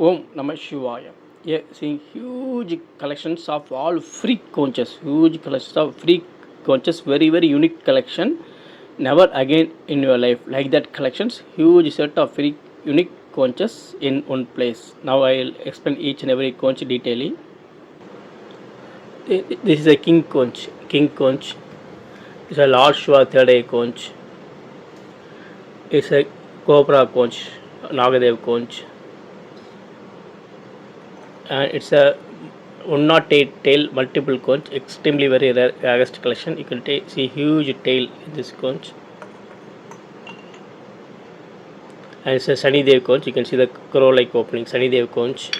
Om Namaha Shivaya. Yeah, seeing huge collections of all free conchs, huge collections of free conchs, very very unique collection. Never again in your life like that collections. Huge set of free unique conchs in one place. Now I'll explain each and every conch detailing. This is a king conch. King conch. It's a Lord Shiva third eye conch. It's a cobra conch. Nagadev conch. And it's a 108 tail multiple conch, extremely very rare rarest collection. You can see huge tail in this conch, and it's a Sunny Dev conch. You can see the crow like opening. Sunny Dev conch,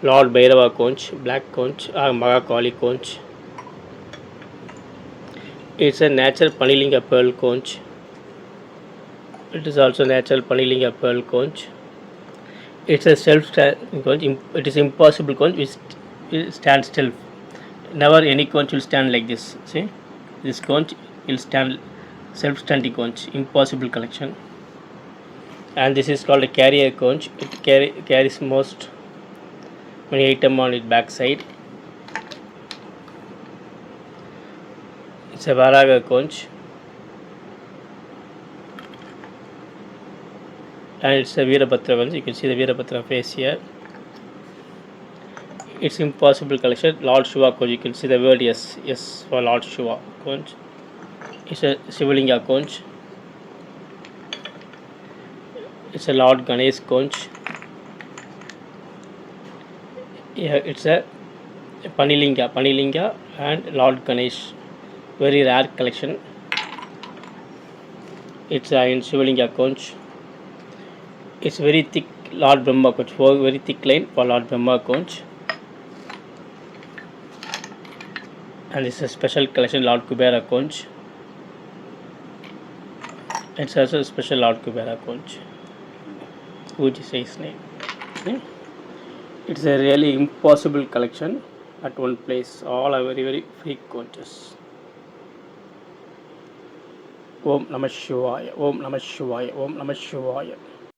Lord Bhairava conch, black conch, Mahakali conch. It's a natural Panilinga pearl conch. It is also natural Panilinga pearl conch. It's a self-standing conch. It is impossible conch which stands still. Never any conch will stand like this. See, this conch will stand self-standing conch. Impossible collection. And this is called a carrier conch. It carries most many item on its backside. It's a Varaga conch. And it's a Veerabhadra conch. You can see the Veerabhadra face here. It's impossible collection. Lord Shiva conch. You can see the word yes, yes for Lord Shiva conch. It's a Shivalinga conch. It's a Lord Ganesh conch. Yeah, it's a Panilinga and Lord Ganesh. Very rare collection. It's in Shivalinga conch. It's very thick Lord Brahma conch. Very thick line for Lord Brahma conch. And this is a special collection Lord Kubera conch. It's also a special Lord Kubera conch. Which is his name. Okay. It's a really impossible collection at one place. All are very very free conches. Om Namah Shivaya. Om Namah Shivaya. Om Namah Shivaya.